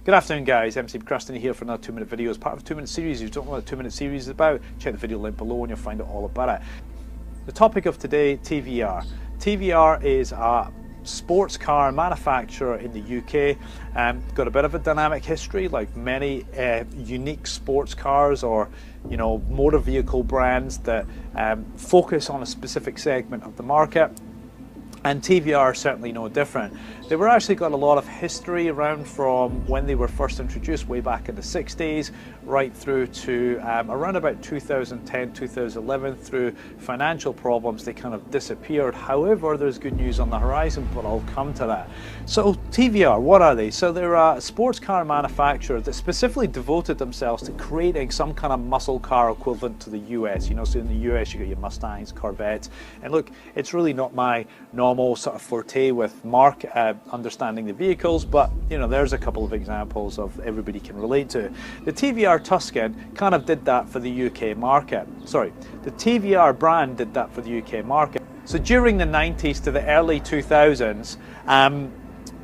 Good afternoon guys, MC Procrastinator here for another 2-minute video as part of a 2-minute series. If you don't know what a 2-minute series is about, check the video link below and you'll find out all about it. The topic of today, TVR. TVR is a sports car manufacturer in the UK. Got a bit of a dynamic history, like many unique sports cars or motor vehicle brands that focus on a specific segment of the market. And TVR are certainly no different. They were actually got a lot of history around from when they were first introduced way back in the 60s right through to around about 2010, 2011. Through financial problems they kind of disappeared. However, there's good news on the horizon, but I'll come to that. So TVR, what are they? So they're a sports car manufacturer that specifically devoted themselves to creating some kind of muscle car equivalent to the US. So in the US you got your Mustangs, Corvettes, and look, it's really not my normal sort of forte with understanding the vehicles, but there's a couple of examples of everybody can relate to. The TVR Tuscan kind of did that for the UK market. Sorry, the TVR brand did that for the UK market. So during the 90s to the early 2000s,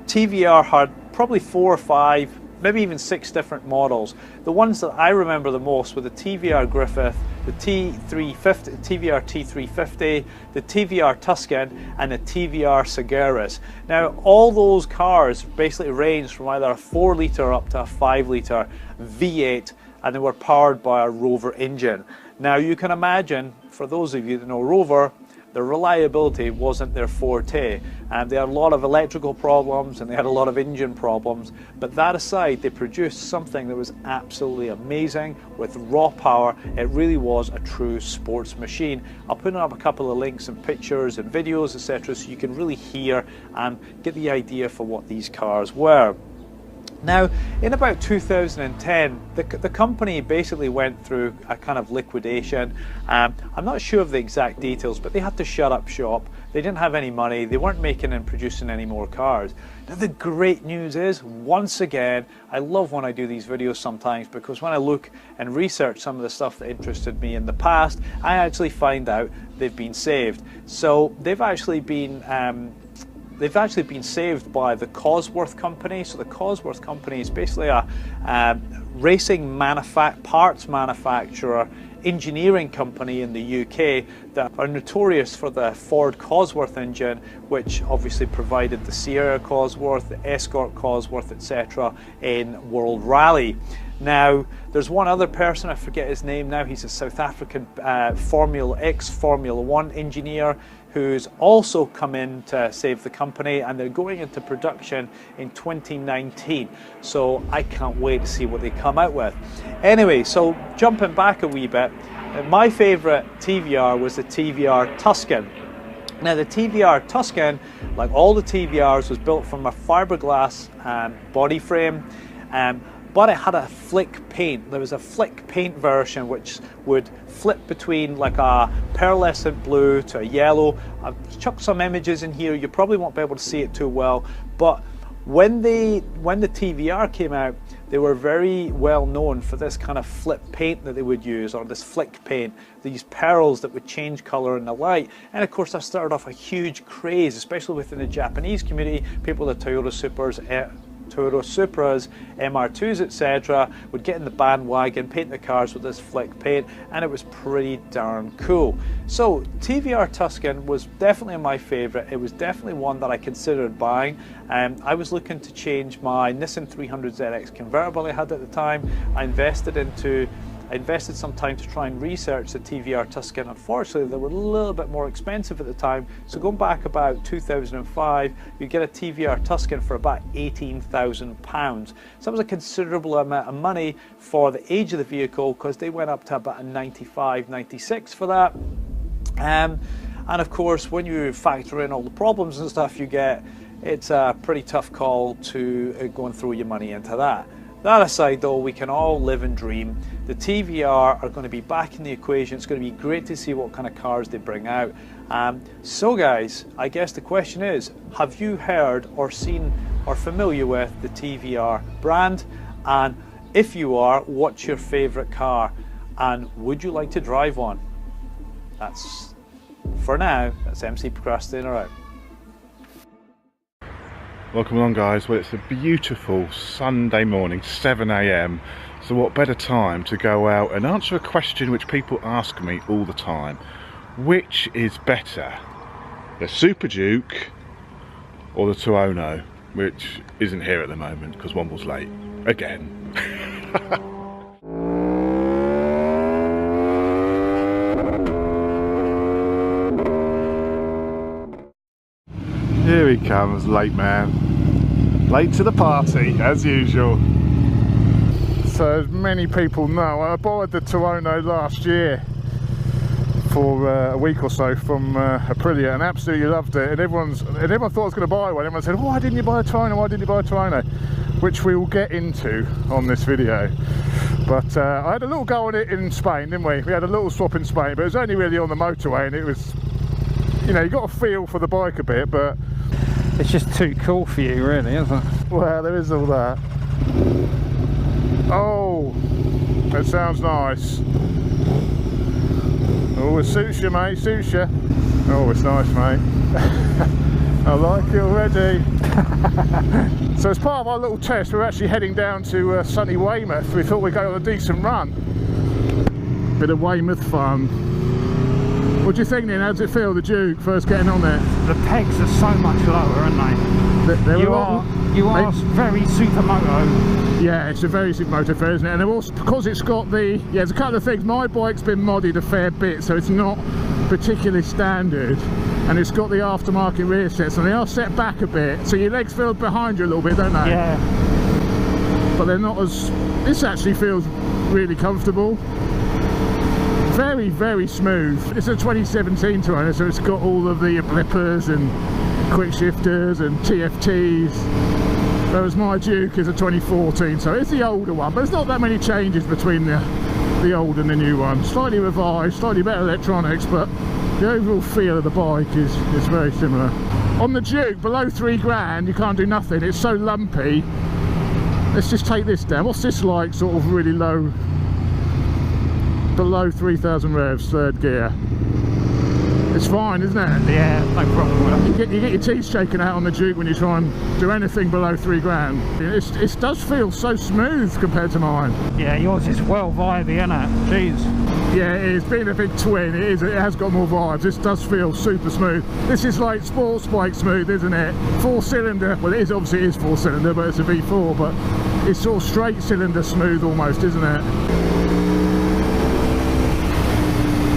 TVR had probably 4 or 5, maybe even 6 different models. The ones that I remember the most were the TVR Griffith, the T350, TVR T350, the TVR Tuscan, and the TVR Seguros. Now, all those cars basically ranged from either a 4-litre up to a 5-litre V8, and they were powered by a Rover engine. Now, you can imagine, for those of you that know Rover, the reliability wasn't their forte, and they had a lot of electrical problems and they had a lot of engine problems, but that aside, they produced something that was absolutely amazing with raw power. It really was a true sports machine. I'll put up a couple of links and pictures and videos, etc., so you can really hear and get the idea for what these cars were. Now, in about 2010, the company basically went through a kind of liquidation. I'm not sure of the exact details, but they had to shut up shop. They didn't have any money. They weren't making and producing any more cars. Now, the great news is, once again, I love when I do these videos sometimes, because when I look and research some of the stuff that interested me in the past, I actually find out they've been saved. So they've actually been saved by the Cosworth company. So the Cosworth company is basically a racing parts manufacturer engineering company in the UK that are notorious for the Ford Cosworth engine, which obviously provided the Sierra Cosworth, the Escort Cosworth, etc. in World Rally. Now, there's one other person, I forget his name now, he's a South African Formula 1 engineer who's also come in to save the company, and they're going into production in 2019. So I can't wait to see what they come out with. Anyway, so jumping back a wee bit, my favourite TVR was the TVR Tuscan. Now the TVR Tuscan, like all the TVRs, was built from a fiberglass body frame, but it had a flick paint. There was a flick paint version which would flip between like a pearlescent blue to a yellow. I've chucked some images in here, you probably won't be able to see it too well, but when the TVR came out, they were very well known for this kind of flip paint that they would use, or this flick paint, these pearls that would change colour in the light. And of course that started off a huge craze, especially within the Japanese community. People with Toyota Supras, MR2s, etc. would get in the bandwagon, paint the cars with this flick paint, and it was pretty darn cool. So TVR Tuscan was definitely my favourite. It was definitely one that I considered buying. I was looking to change my Nissan 300ZX convertible I had at the time. I invested some time to try and research the TVR Tuscan. Unfortunately, they were a little bit more expensive at the time. So going back about 2005, you get a TVR Tuscan for about £18,000. So that was a considerable amount of money for the age of the vehicle, because they went up to about a 95, 96 for that. And of course, when you factor in all the problems and stuff you get, it's a pretty tough call to go and throw your money into that. That aside though, we can all live and dream. The TVR are going to be back in the equation. It's going to be great to see what kind of cars they bring out. So guys, I guess the question is, have you heard or seen or familiar with the TVR brand? And if you are, what's your favourite car? And would you like to drive one? That's, for now, that's MC Procrastinator out. Welcome along guys. Well, it's a beautiful Sunday morning, 7 AM, so what better time to go out and answer a question which people ask me all the time. Which is better, the Super Duke or the Tuono, which isn't here at the moment because Womble's late again. Here he comes, late man. Late to the party, as usual. So as many people know, I borrowed the Tuono last year for a week or so from Aprilia and absolutely loved it. And everyone thought I was going to buy one. Everyone said, "Oh, why didn't you buy a Tuono? Why didn't you buy a Tuono?" Which we will get into on this video. But I had a little go on it in Spain, didn't we? We had a little swap in Spain, but it was only really on the motorway, and it was, you know, you got a feel for the bike a bit, but it's just too cool for you, really, isn't it? Well, there is all that. Oh, that sounds nice. Oh, it suits you, mate, suits you. Oh, it's nice, mate. I like it already. So as part of our little test, we're actually heading down to sunny Weymouth. We thought we'd go on a decent run. Bit of Weymouth fun. What do you think then? How does it feel, the Duke, first getting on there? The pegs are so much lower, aren't they? You are very supermoto. Yeah, it's a very supermoto fair, isn't it? And also, because it's got the, yeah, there's a couple of things. My bike's been modded a fair bit, so it's not particularly standard. And it's got the aftermarket rear sets, and they are set back a bit, so your legs feel behind you a little bit, don't they? Yeah. But they're not as, this actually feels really comfortable. Very, very smooth. It's a 2017 Tuono, so it's got all of the blippers and quick shifters and TFTs, whereas my Duke is a 2014, so it's the older one, but there's not that many changes between the old and the new one. Slightly revised, slightly better electronics, but the overall feel of the bike is very similar. On the Duke, below 3 grand, you can't do nothing. It's so lumpy. Let's just take this down. What's this like, sort of really low? Below 3,000 revs, third gear. It's fine, isn't it? Yeah, no problem with it. You get your teeth shaken out on the Duke when you try and do anything below 3 grand. It does feel so smooth compared to mine. Yeah, yours is well vibey, isn't it? Jeez. Yeah, it is. Being a big twin, it has got more vibes. This does feel super smooth. This is like sports bike smooth, isn't it? 4-cylinder. Well, it is, obviously it is 4-cylinder, but it's a V4, but it's sort of straight cylinder smooth almost, isn't it?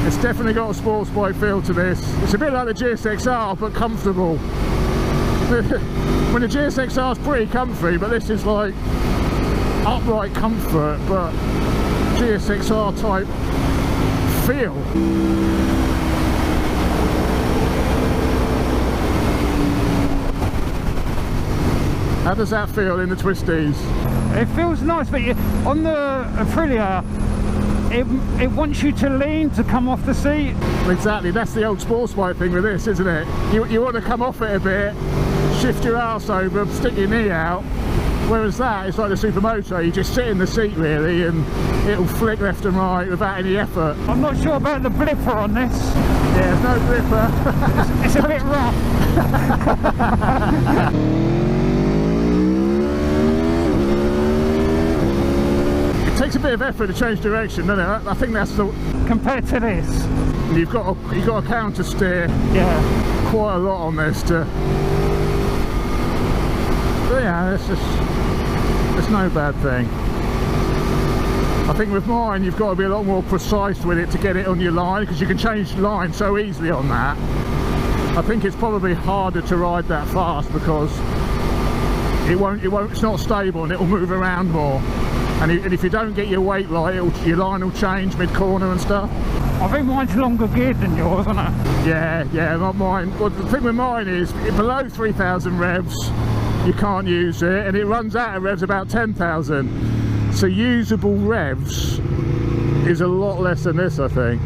It's definitely got a sports bike feel to this. It's a bit like the GSXR, but comfortable. When the GSXR is pretty comfy, but this is like upright comfort, but GSXR type feel. How does that feel in the twisties? It feels nice, but on the Aprilia, it wants you to lean to come off the seat. Exactly, that's the old sports bike thing with this, isn't it? You want to come off it a bit, shift your arse over, stick your knee out. Whereas that, it's like the Supermoto, you just sit in the seat really and it'll flick left and right without any effort. I'm not sure about the blipper on this. Yeah, there's no blipper. It's a bit rough. It takes a bit of effort to change direction, doesn't it? I think that's the... Compared to this. You've got a counter steer. Yeah. Quite a lot on this to... But yeah, it's no bad thing. I think with mine you've got to be a lot more precise with it to get it on your line, because you can change line so easily on that. I think it's probably harder to ride that fast because it's not stable and it will move around more. And if you don't get your weight right, your line will change mid-corner and stuff. I think mine's longer geared than yours, isn't it? Yeah, not mine. Well, the thing with mine is below 3,000 revs you can't use it, and it runs out of revs about 10,000. So usable revs is a lot less than this, I think.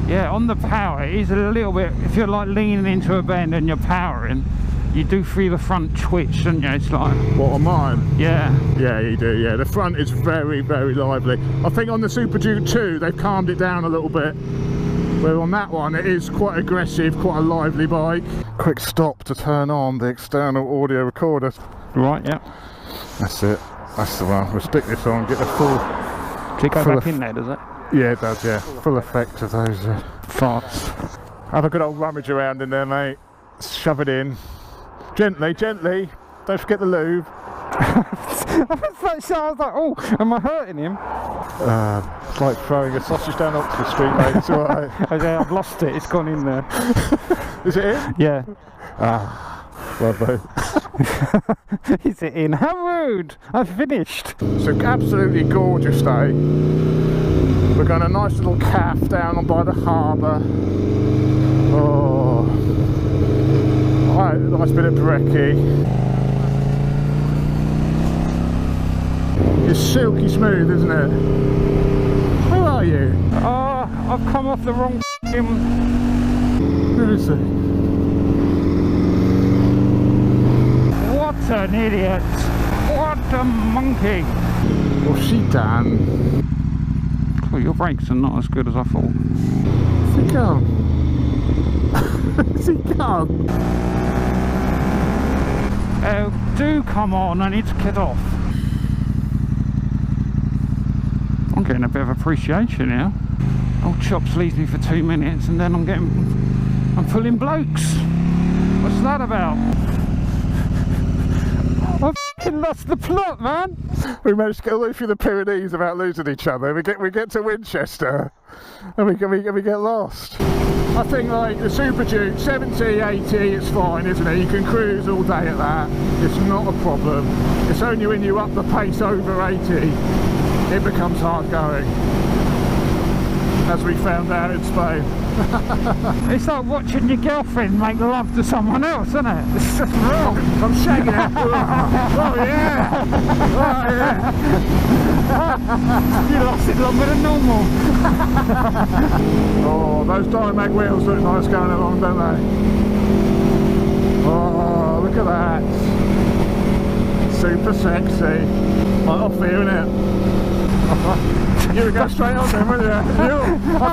Yeah, on the power, it is a little bit, if you're like leaning into a bend and you're powering, you do feel the front twitch, don't you? It's like... What, on mine? Yeah. Yeah, you do, yeah. The front is very, very lively. I think on the Super Duke 2, they've calmed it down a little bit. Where on that one, it is quite aggressive, quite a lively bike. Quick stop to turn on the external audio recorder. Right, yeah. That's it. That's the one. We'll stick this on, get the full... Does it go back in there, does it? Yeah, it does, yeah. Full effect of those farts. Have a good old rummage around in there, mate. Shove it in. Gently, gently. Don't forget the lube. I was like, oh, am I hurting him? It's like throwing a sausage down Oxford Street, mate. It's alright. Okay, I've lost it. It's gone in there. Is it in? Yeah. Ah, lovely. Is it in? How rude! I've finished. It's an absolutely gorgeous day. We're going a nice little calf down by the harbour. Oh, right, nice bit of brekkie. It's silky smooth, isn't it? Who are you? I've come off the wrong Who is he? What an idiot! What a monkey! What's she done? Oh, your brakes are not as good as I thought. Is he gone? Is he gone? Oh, do come on, I need to get off. I'm getting a bit of appreciation here. Old Chops leaves me for 2 minutes and then I'm pulling blokes. What's that about? I f***ing lost the plot, man. We managed to get all the way through the Pyrenees without losing each other. We get to Winchester and we get lost. I think like the Super Duke, 70, 80, it's fine, isn't it? You can cruise all day at that. It's not a problem. It's only when you up the pace over 80 it becomes hard going, as we found out in Spain. It's like watching your girlfriend make love to someone else, isn't it? It's just wrong. I'm shaking it. Oh yeah! Oh yeah! You lost it longer than normal. Oh, those Dynamag wheels look nice going along, don't they? Oh, look at that. Super sexy. Right off here, innit? You would go straight on then, wouldn't you? I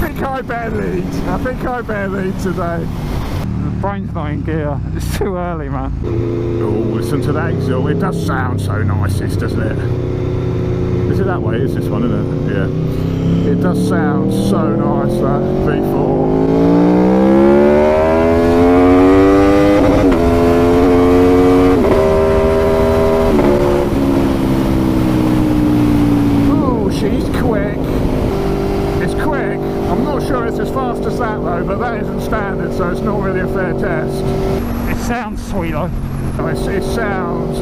think I better lead. I think I better lead today. brain's not in gear. It's too early, man. Oh, listen to that exhaust. It does sound so nice, this, doesn't it? Is it that way? It's this one, isn't it? Yeah. It does sound so nice, that V4. But that isn't standard, so it's not really a fair test. It sounds sweet though. It sounds...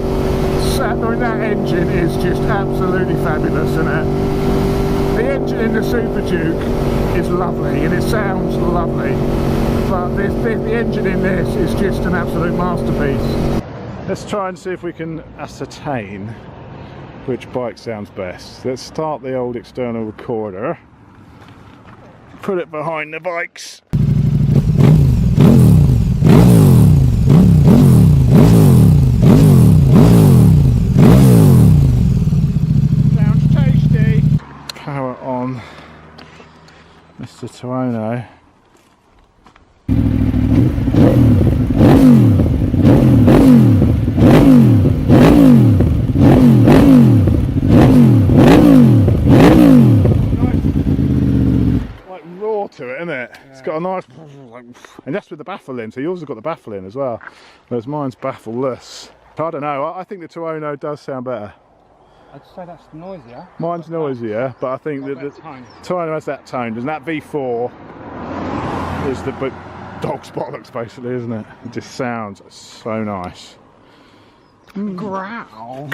I mean, that engine is just absolutely fabulous, isn't it? The engine in the Super Duke is lovely, and it sounds lovely. But the engine in this is just an absolute masterpiece. Let's try and see if we can ascertain which bike sounds best. Let's start the old external recorder. Put it behind the bikes. Sounds tasty. Power on Mr. Tuono. To it, isn't it? Yeah. It's got a nice, and that's with the baffle in, so yours has got the baffle in as well, whereas mine's baffleless. I don't know, I think the Tuono does sound better. I'd say that's noisier. Mine's noisier, but I think that the Tuono has that tone, and that V4 is the dog's bollocks basically, isn't it? It just sounds so nice. Growl.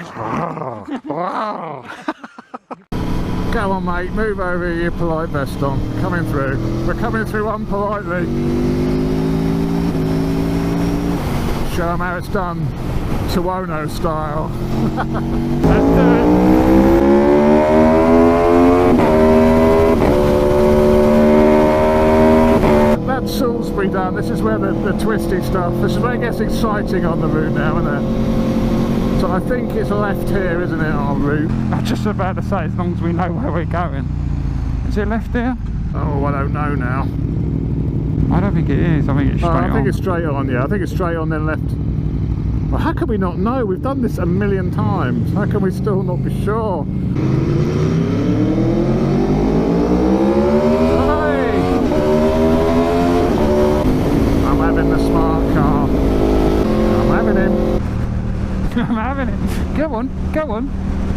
Go on, mate, move over your polite vest on. Coming through. We're coming through unpolitely. Show them how it's done. Tuono style. Let's do it. That's Salisbury done. This is where the twisty stuff. This is where it gets exciting on the route now, isn't it? So I think it's left here, isn't it, our route? I was just about to say, as long as we know where we're going. Is it left here? Oh, I don't know now. I don't think it is. I think it's straight on. I think it's straight on, yeah. I think it's straight on, then left. Well, how can we not know? We've done this a million times. How can we still not be sure? Hey! I'm having the smart car. I'm having him. I'm having it. Go on, go on,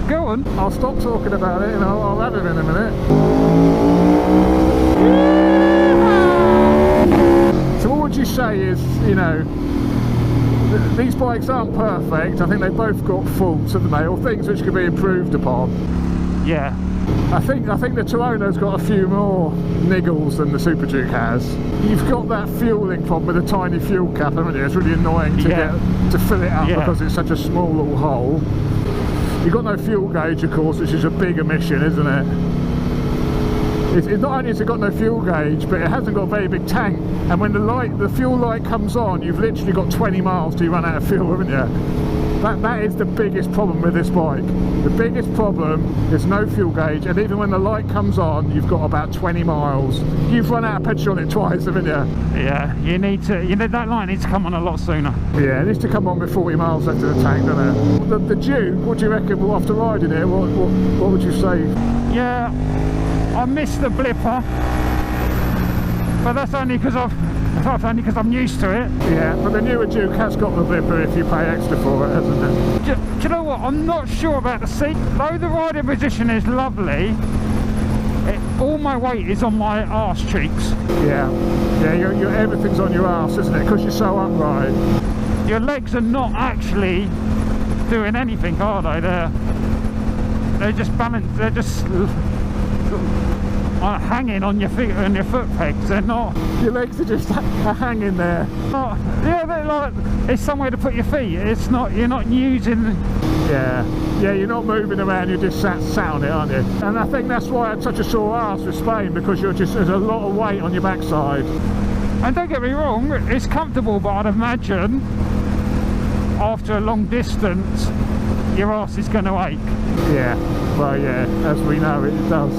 go on. I'll stop talking about it and I'll have it in a minute. So what would you say is, you know, these bikes aren't perfect. I think they've both got faults, haven't they, or things which could be improved upon. Yeah. I think the Tuono's got a few more niggles than the Super Duke has. You've got that fueling problem with a tiny fuel cap, haven't you? It's really annoying to fill it up because it's such a small little hole. You've got no fuel gauge, of course, which is a big omission, isn't it? It's not only has it got no fuel gauge, but it hasn't got a very big tank. And when the fuel light comes on, you've literally got 20 miles till you run out of fuel, haven't you? That is the biggest problem with this bike. The biggest problem is no fuel gauge, and even when the light comes on, you've got about 20 miles. You've run out of petrol on it twice, haven't you? Yeah, that light needs to come on a lot sooner. Yeah, it needs to come on with 40 miles left of the tank, doesn't it? The Duke, what do you reckon after riding it? What would you say? Yeah, I missed the blipper, but that's only because I'm used to it. Yeah, but the newer Duke has got the blipper if you pay extra for it, hasn't it? Do you know what? I'm not sure about the seat. Though the riding position is lovely, all my weight is on my arse cheeks. Yeah, everything's on your arse, isn't it? Because you're so upright. Your legs are not actually doing anything, are they? They're just balanced. They're just hanging on your feet and your foot pegs. They're not. Your legs are just hanging there. They're like, it's somewhere to put your feet. It's not. You're not using. Yeah, you're not moving around. You're just sat on it, aren't you? And I think that's why I had such a sore arse with Spain, because there's a lot of weight on your backside. And don't get me wrong, it's comfortable, but I'd imagine after a long distance, your arse is going to ache. Yeah, well, yeah, as we know, it does.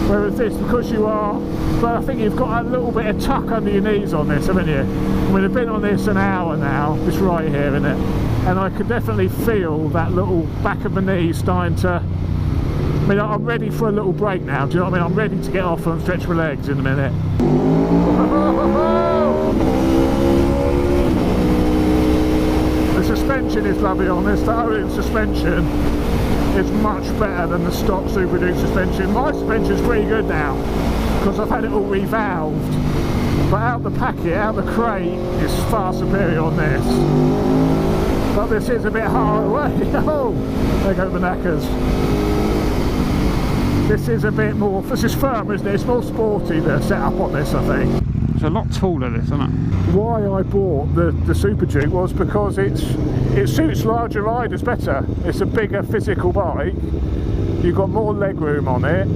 Whereas this, because you are, but I think you've got a little bit of tuck under your knees on this, haven't you? I mean, I've been on this an hour now, this right here, isn't it? And I can definitely feel that little back of my knees starting to, I mean, I'm ready for a little break now, do you know what I mean? I'm ready to get off and stretch my legs in a minute. The suspension is lovely on this, the Owen suspension is much better than the stock Super Duke suspension. My suspension's pretty good now, because I've had it all revalved. But out the packet, out the crate, is far superior on this. But this is a bit hard away. Oh, there go the knackers. This is a bit more, this is firm, isn't it? It's more sporty, the setup on this, I think. It's a lot taller, this, isn't it? Why I bought the Super Duke was because it suits larger riders better. It's a bigger physical bike. You've got more leg room on it.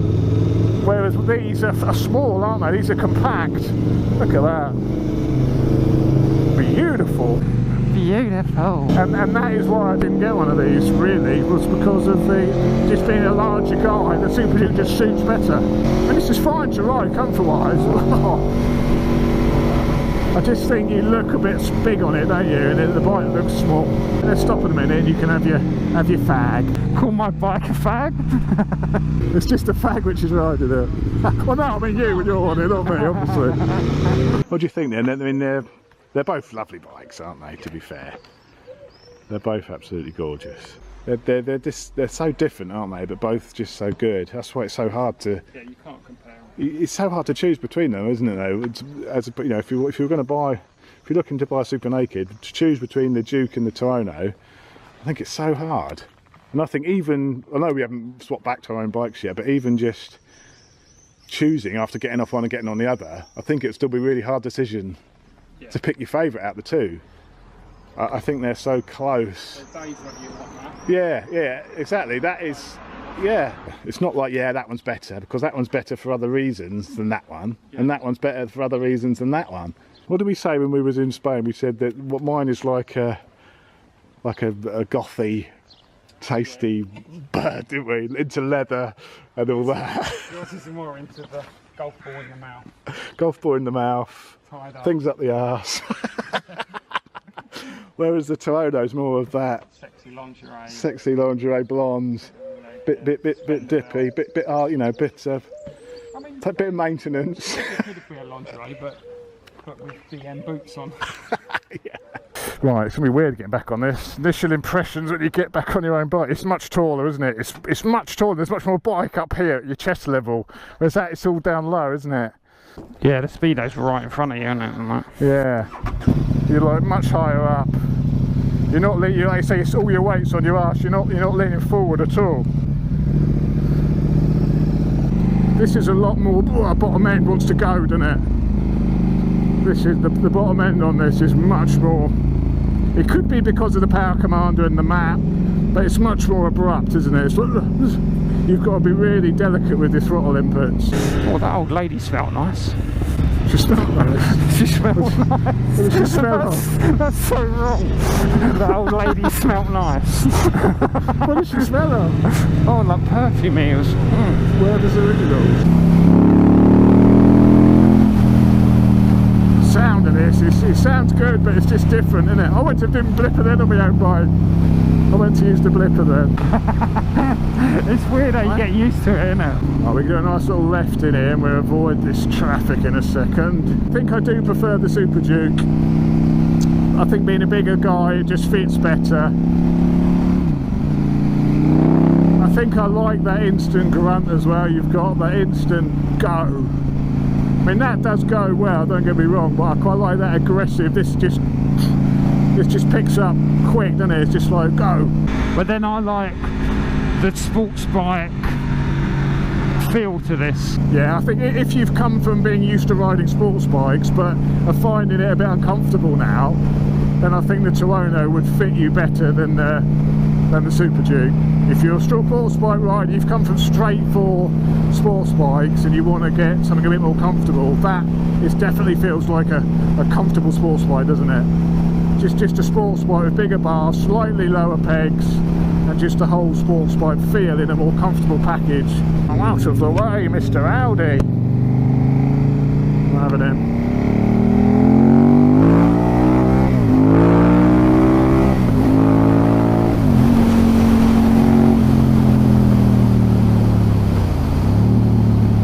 Whereas these are small, aren't they? These are compact. Look at that. Beautiful. Beautiful. And that is why I didn't get one of these, really, was because of just being a larger guy. The Super Duke just suits better. And this is fine to ride comfort-wise. I just think you look a bit big on it, don't you? And the bike looks small. Let's stop in a minute and you can have your fag. Call my bike a fag? It's just a fag which is riding it. Well, no, I mean you when you're on it, not me, obviously. What do you think then? I mean, they're both lovely bikes, aren't they, to be fair? They're both absolutely gorgeous. They're so different, aren't they? But both just so good. That's why it's so hard to... Yeah, you can't compare them. It's so hard to choose between them, isn't it? Though, you know, if you're going to buy, if you're looking to buy a Super Naked, to choose between the Duke and the Toronto, I think it's so hard. And I think even, I know we haven't swapped back to our own bikes yet, but even just choosing after getting off one and getting on the other, I think it'd still be a really hard decision to pick your favourite out of the two. I think they're so close. Yeah, exactly. That is, yeah. It's not like, yeah, that one's better, because that one's better for other reasons than that one, and that one's better for other reasons than that one. What did we say when we was in Spain? We said that what mine is like a gothy, tasty bird, didn't we? Into leather and all that. Yours is more into the golf ball in the mouth. Golf ball in the mouth. Things up the arse. Whereas the Toronto's more of that sexy lingerie blonde, bit dippy, bit you know, bit of maintenance. It could be a lingerie, but with the boots on. Yeah. Right, it's gonna be weird getting back on this. Initial impressions when you get back on your own bike. It's much taller, isn't it? It's much taller. There's much more bike up here at your chest level, whereas that it's all down low, isn't it? Yeah, the speedo's right in front of you, isn't it? Yeah, you're like much higher up. You're not, like you say, it's all your weight's on your arse. You're not leaning forward at all. This is a lot more. Bottom end wants to go, doesn't it? This is the bottom end on this is much more. It could be because of the power commander and the map, but it's much more abrupt, isn't it? You've got to be really delicate with this throttle inputs. Oh, that old lady smelled nice. She smelled nice. She smelled nice. What does she smell like? That's so wrong. That old lady smelled nice. What does she smell of? Oh, like perfume eels. Where does it really go? Sound of this, it sounds good, but it's just different, isn't it? I went to do blipper then on my own bike. I went to use the blipper then. It's weird how you get used to it, isn't it? Oh, we got a nice little left in here and we'll avoid this traffic in a second. I think I do prefer the Super Duke. I think being a bigger guy, it just fits better. I think I like that instant grunt as well. You've got that instant go. I mean, that does go well, don't get me wrong, but I quite like that aggressive. This just picks up quick, doesn't it? It's just like, go. But then I like the sports bike feel to this. Yeah, I think if you've come from being used to riding sports bikes but are finding it a bit uncomfortable now, then I think the Toronto would fit you better than the Super Duke. If you're a sports bike rider, you've come from straight for sports bikes and you want to get something a bit more comfortable, that definitely feels like a comfortable sports bike, doesn't it? Just a sports bike with bigger bars, slightly lower pegs, and just the whole sports bike feel in a more comfortable package. I'm out of the way, Mr. Audi. I'm having him.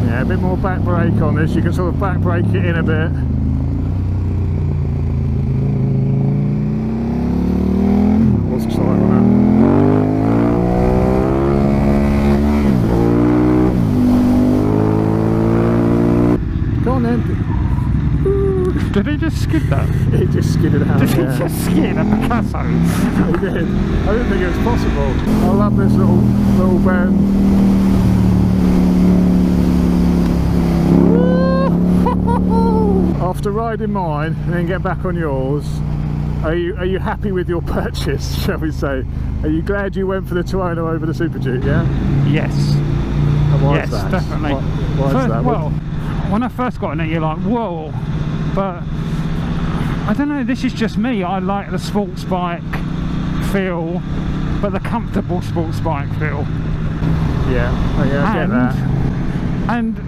Yeah, a bit more back brake on this. You can sort of back brake it in a bit. Did he just skid that? He just skidded out. Did he just skid a Picasso? He did. I didn't think it was possible. I love this little bend. After riding mine and then get back on yours, are you happy with your purchase, shall we say? Are you glad you went for the Tuono over the Super Duke, yeah? Yes. And why is that? Definitely. Why is that? Well, when I first got in it, you're like, whoa. But I don't know, this is just me. I like the sports bike feel, but the comfortable sports bike feel. Yeah, I get that. And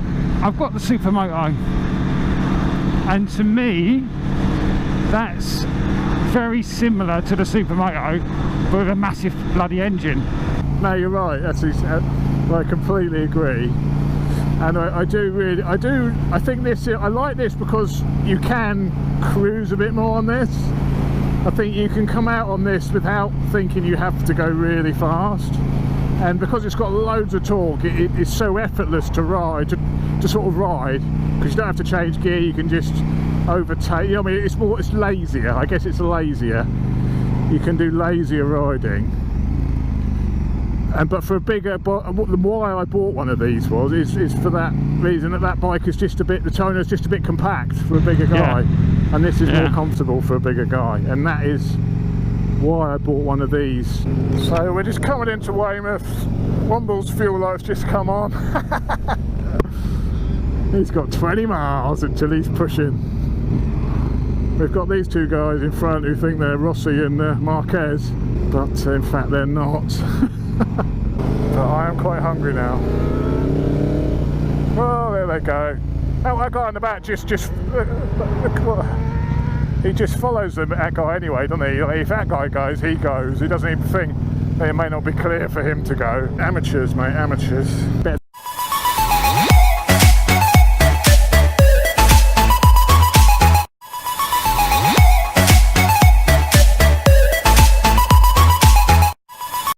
I've got the Supermoto, and to me, that's very similar to the Supermoto, but with a massive bloody engine. No, you're right. I completely agree. And I think this, I like this because you can cruise a bit more on this. I think you can come out on this without thinking you have to go really fast. And because it's got loads of torque, it's so effortless to ride, to sort of ride, because you don't have to change gear, you can just overtake. You know, I mean, it's lazier. I guess it's lazier. You can do lazier riding. But for a bigger, why I bought one of these is for that reason, that bike is just a bit, the toner's just a bit compact for a bigger guy, and this is more comfortable for a bigger guy, and that is why I bought one of these. So we're just coming into Weymouth. Womble's fuel light's just come on. He's got 20 miles until he's pushing. We've got these two guys in front who think they're Rossi and Marquez, but in fact they're not. But I am quite hungry now. Oh, there they go. Oh, that guy in the back just he just follows that guy anyway, doesn't he? If that guy goes, he goes. He doesn't even think it may not be clear for him to go. Amateurs, mate, amateurs. Better